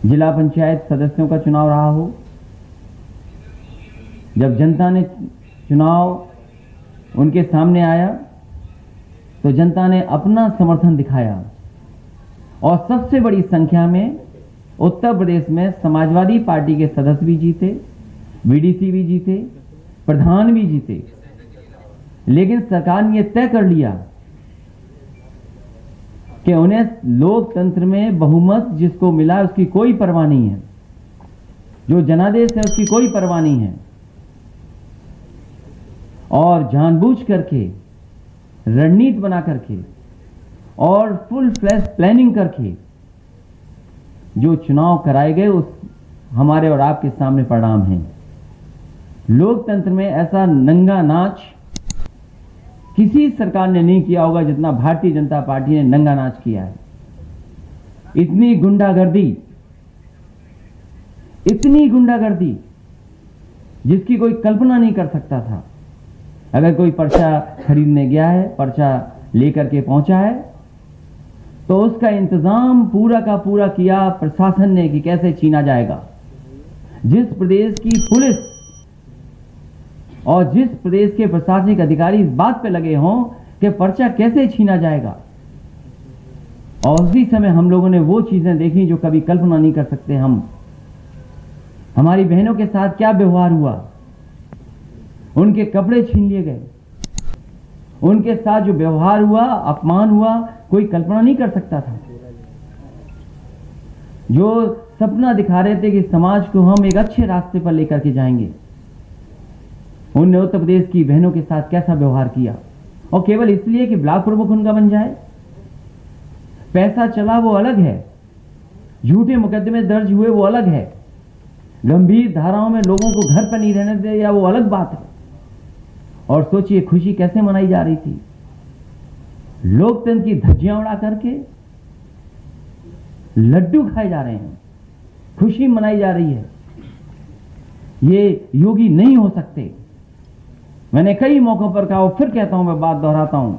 जिला पंचायत सदस्यों का चुनाव रहा हो, जब जनता ने चुनाव उनके सामने आया तो जनता ने अपना समर्थन दिखाया और सबसे बड़ी संख्या में उत्तर प्रदेश में समाजवादी पार्टी के सदस्य भी जीते, बीडीसी भी जीते, प्रधान भी जीते। लेकिन सरकार ने यह तय कर लिया कि उन्हें लोकतंत्र में बहुमत जिसको मिला उसकी कोई परवाह नहीं है, जो जनादेश है उसकी कोई परवाह नहीं है, और जानबूझ करके रणनीति बना करके और फुल फ्लैश प्लानिंग करके जो चुनाव कराए गए उस हमारे और आपके सामने परिणाम हैं। लोकतंत्र में ऐसा नंगा नाच किसी सरकार ने नहीं किया होगा जितना भारतीय जनता पार्टी ने नंगा नाच किया है। इतनी गुंडागर्दी जिसकी कोई कल्पना नहीं कर सकता था। अगर कोई पर्चा खरीदने गया है, पर्चा लेकर के पहुंचा है, तो उसका इंतजाम पूरा का पूरा किया प्रशासन ने कि कैसे छीना जाएगा। जिस प्रदेश की पुलिस और जिस प्रदेश के प्रशासनिक अधिकारी इस बात पे लगे हों कि पर्चा कैसे छीना जाएगा, और उसी समय हम लोगों ने वो चीजें देखी जो कभी कल्पना नहीं कर सकते हम। हमारी बहनों के साथ क्या व्यवहार हुआ, उनके कपड़े छीन लिए गए, उनके साथ जो व्यवहार हुआ, अपमान हुआ, कोई कल्पना नहीं कर सकता था। जो सपना दिखा रहे थे कि समाज को हम एक अच्छे रास्ते पर लेकर के जाएंगे, उन्होंने उत्तर प्रदेश की बहनों के साथ कैसा व्यवहार किया, और केवल इसलिए कि ब्लॉक प्रमुख उनका बन जाए। पैसा चला वो अलग है, झूठे मुकदमे दर्ज हुए वो अलग है, गंभीर धाराओं में लोगों को घर पर नहीं रहने दे या वो अलग बात है। और सोचिए खुशी कैसे मनाई जा रही थी, लोकतंत्र की धज्जियां उड़ा करके लड्डू खाए जा रहे हैं, खुशी मनाई जा रही है। ये योगी नहीं हो सकते। मैंने कई मौकों पर कहा, और फिर कहता हूं, मैं बात दोहराता हूं,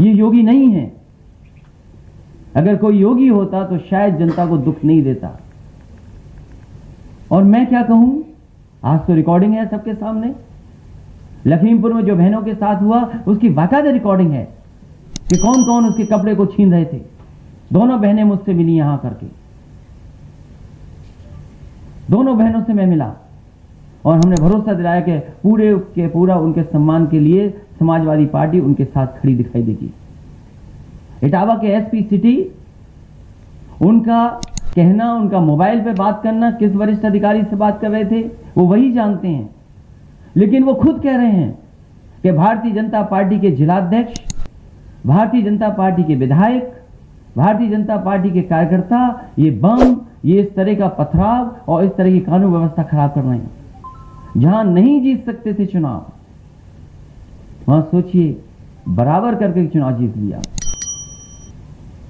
ये योगी नहीं है। अगर कोई योगी होता तो शायद जनता को दुख नहीं देता। और मैं क्या कहूं, आज तो रिकॉर्डिंग है सबके सामने। लखीमपुर में जो बहनों के साथ हुआ उसकी बाकायदा रिकॉर्डिंग है कि कौन कौन उसके कपड़े को छीन रहे थे। दोनों बहनें मुझसे मिली यहां करके, दोनों बहनों से मैं मिला और हमने भरोसा दिलाया कि पूरे के पूरा उनके सम्मान के लिए समाजवादी पार्टी उनके साथ खड़ी दिखाई देगी। इटावा के एसपी सिटी, उनका कहना, उनका मोबाइल पे बात करना, किस वरिष्ठ अधिकारी से बात कर रहे थे वो वही जानते हैं। लेकिन वो खुद कह रहे हैं कि भारतीय जनता पार्टी के जिलाध्यक्ष, भारतीय जनता पार्टी के विधायक, भारतीय जनता पार्टी के कार्यकर्ता ये बम, ये इस तरह का पथराव और इस तरह की कानून व्यवस्था खराब कर रहे हैं। जहां नहीं जीत सकते थे चुनाव, वहां सोचिए बराबर करके चुनाव जीत लिया,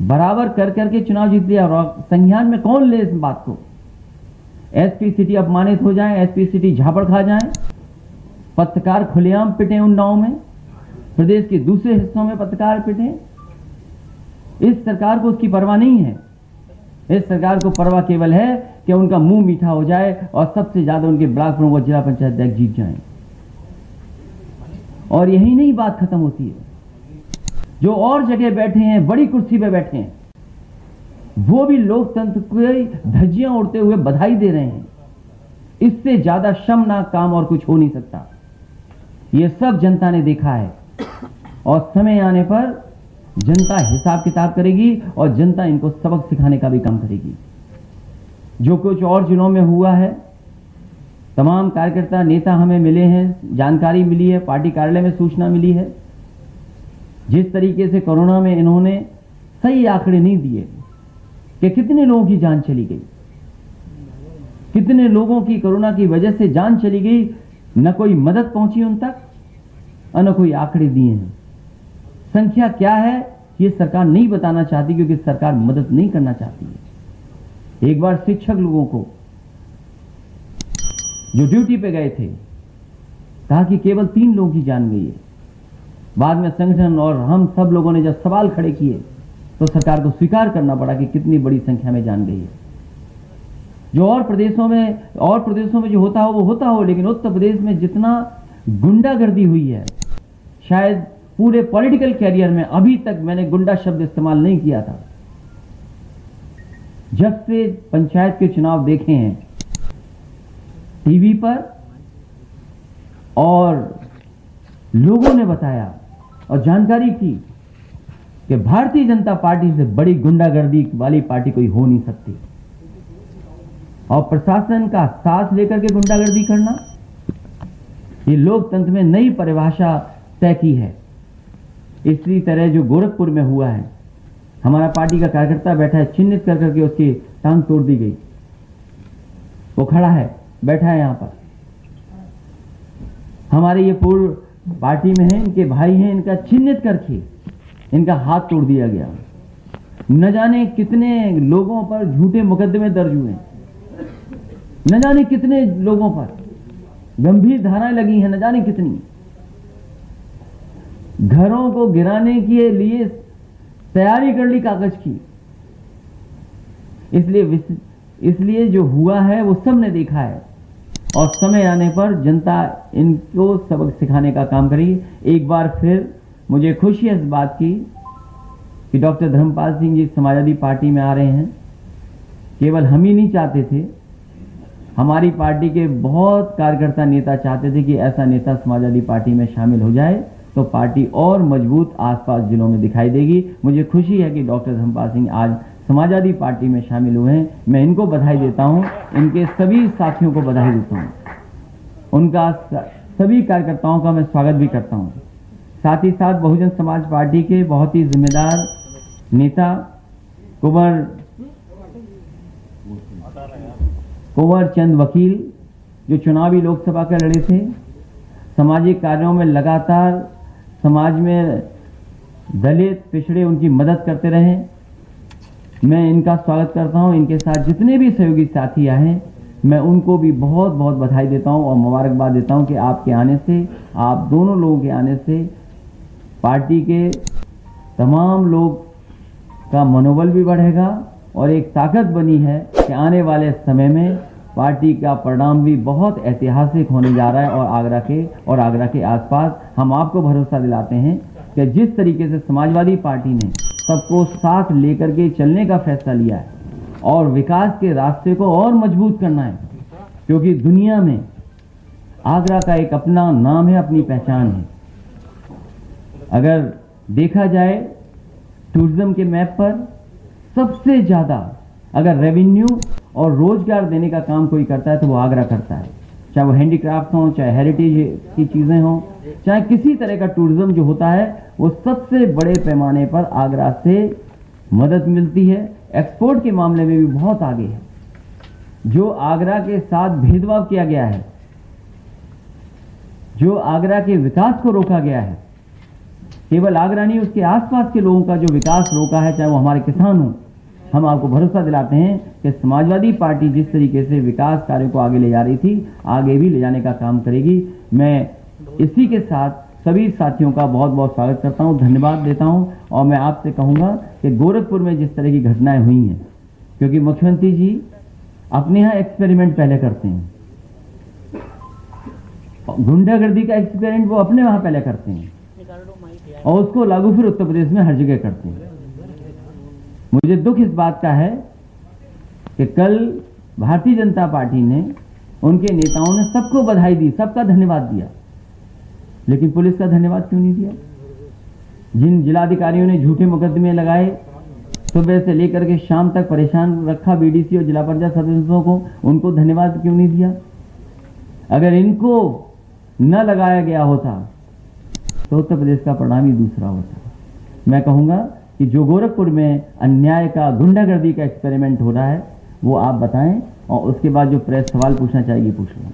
बराबर कर करके चुनाव जीत लिया। और संज्ञान में कौन ले इस बात को? एसपी सिटी अपमानित हो जाए, एसपी सिटी झापड़ खा जाए, पत्रकार खुलेआम पिटे उन्नाव में, प्रदेश के दूसरे हिस्सों में पत्रकार पिटे। इस सरकार को उसकी परवाह नहीं है। इस सरकार को परवाह केवल है कि उनका मुंह मीठा हो जाए और सबसे ज्यादा उनके ब्लॉक प्रमुख और जिला पंचायत अध्यक्ष जीत जाएं। और यही नहीं बात खत्म होती है। जो और जगह बैठे हैं, बड़ी कुर्सी पे बैठे हैं, वो भी लोकतंत्र को धज्जियां उड़ते हुए बधाई दे रहे हैं। इससे ज्यादा शर्मनाक काम और कुछ हो नहीं सकता। ये सब जनता ने देखा है और समय आने पर जनता हिसाब किताब करेगी और जनता इनको सबक सिखाने का भी काम करेगी। जो कुछ और जिलों में हुआ है, तमाम कार्यकर्ता नेता हमें मिले हैं, जानकारी मिली है, पार्टी कार्यालय में सूचना मिली है। जिस तरीके से कोरोना में इन्होंने सही आंकड़े नहीं दिए कि कितने लोगों की जान चली गई, कितने लोगों की कोरोना की वजह से जान चली गई, न कोई मदद पहुंची उन तक और न कोई आंकड़े दिए हैं। संख्या क्या है ये सरकार नहीं बताना चाहती, क्योंकि सरकार मदद नहीं करना चाहती है। एक बार शिक्षक लोगों को जो ड्यूटी पे गए थे, कहा कि केवल 3 लोगों की जान गई है। बाद में संगठन और हम सब लोगों ने जब सवाल खड़े किए तो सरकार को स्वीकार करना पड़ा कि कितनी बड़ी संख्या में जान गई है। जो और प्रदेशों में जो होता हो वो होता हो, लेकिन उत्तर प्रदेश में जितना गुंडागर्दी हुई है, शायद पूरे पॉलिटिकल कैरियर में अभी तक मैंने गुंडा शब्द इस्तेमाल नहीं किया था। जब से पंचायत के चुनाव देखे हैं टीवी पर और लोगों ने बताया और जानकारी थी कि भारतीय जनता पार्टी से बड़ी गुंडागर्दी वाली पार्टी कोई हो नहीं सकती, और प्रशासन का साथ लेकर के गुंडागर्दी करना, ये लोकतंत्र में नई परिभाषा तय की है। इसी तरह जो गोरखपुर में हुआ है, हमारा पार्टी का कार्यकर्ता बैठा है, चिन्हित कर करके उसकी टांग तोड़ दी गई, वो खड़ा है, बैठा है यहां पर। हमारे ये पूर्व पार्टी में है, इनके भाई हैं, इनका चिन्हित करके इनका हाथ तोड़ दिया गया। न जाने कितने लोगों पर झूठे मुकदमे दर्ज हुए, न जाने कितने लोगों पर गंभीर धाराएं लगी हैं, न जाने कितनी। घरों को गिराने के लिए तैयारी कर ली कागज की। इसलिए जो हुआ है वो सबने देखा है, और समय आने पर जनता इनको सबक सिखाने का काम करेगी। एक बार फिर मुझे खुशी है इस बात की कि डॉक्टर धर्मपाल सिंह जी समाजवादी पार्टी में आ रहे हैं। केवल हम ही नहीं चाहते थे, हमारी पार्टी के बहुत कार्यकर्ता नेता चाहते थे कि ऐसा नेता समाजवादी पार्टी में शामिल हो जाए तो पार्टी और मजबूत आसपास जिलों में दिखाई देगी। मुझे खुशी है कि डॉक्टर धर्मपाल सिंह आज समाजवादी पार्टी में शामिल हुए हैं। मैं इनको बधाई देता हूं, इनके सभी साथियों को बधाई देता हूं, उनका सभी कार्यकर्ताओं का मैं स्वागत भी करता हूं। साथ ही साथ बहुजन समाज पार्टी के बहुत ही जिम्मेदार नेता कुंवर चंद वकील, जो चुनावी लोकसभा के लड़े थे, सामाजिक कार्यों में लगातार समाज में दलित पिछड़े उनकी मदद करते रहे। मैं इनका स्वागत करता हूं। इनके साथ जितने भी सहयोगी साथी आए, मैं उनको भी बहुत बहुत बधाई देता हूं और मुबारकबाद देता हूं कि आपके आने से, आप दोनों लोगों के आने से पार्टी के तमाम लोग का मनोबल भी बढ़ेगा और एक ताकत बनी है कि आने वाले समय में पार्टी का परिणाम भी बहुत ऐतिहासिक होने जा रहा है। और आगरा के आसपास हम आपको भरोसा दिलाते हैं कि जिस तरीके से समाजवादी पार्टी ने सबको साथ लेकर के चलने का फैसला लिया है और विकास के रास्ते को और मजबूत करना है, क्योंकि दुनिया में आगरा का एक अपना नाम है, अपनी पहचान है। अगर देखा जाए टूरिज्म के मैप पर सबसे ज्यादा अगर रेवेन्यू और रोजगार देने का काम कोई करता है तो वो आगरा करता है, चाहे वो हैंडीक्राफ्ट हो, चाहे हेरिटेज की चीजें हो, चाहे किसी तरह का टूरिज्म जो होता है, वो सबसे बड़े पैमाने पर आगरा से मदद मिलती है। एक्सपोर्ट के मामले में भी बहुत आगे है। जो आगरा के साथ भेदभाव किया गया है, जो आगरा के विकास को रोका गया है, केवल आगरा नहीं उसके आसपास के लोगों का जो विकास रोका है, चाहे वो हमारे किसान हो, हम आपको भरोसा दिलाते हैं कि समाजवादी पार्टी जिस तरीके से विकास कार्यों को आगे ले जा रही थी, आगे भी ले जाने का काम करेगी। मैं इसी के साथ सभी साथियों का बहुत बहुत स्वागत करता हूं, धन्यवाद देता हूं। और मैं आपसे कहूंगा कि गोरखपुर में जिस तरह की घटनाएं हुई हैं, क्योंकि मुख्यमंत्री जी अपने यहां एक्सपेरिमेंट पहले करते हैं, गुंडागर्दी का एक्सपेरिमेंट वो अपने वहां पहले करते हैं और उसको लागू फिर उत्तर प्रदेश में हर जगह करते हैं। मुझे दुख इस बात का है कि कल भारतीय जनता पार्टी ने, उनके नेताओं ने सबको बधाई दी, सबका धन्यवाद दिया, लेकिन पुलिस का धन्यवाद क्यों नहीं दिया? जिन जिलाधिकारियों ने झूठे मुकदमे लगाए, सुबह से लेकर के शाम तक परेशान रखा बीडीसी और जिला पंचायत सदस्यों को, उनको धन्यवाद क्यों नहीं दिया? अगर इनको न लगाया गया होता तो उत्तर प्रदेश का परिणाम ही दूसरा होता। मैं कहूंगा कि जो गोरखपुर में अन्याय का, गुंडागर्दी का एक्सपेरिमेंट हो रहा है, वो आप बताएं, और उसके बाद जो प्रेस सवाल पूछना चाहेगी पूछ लो।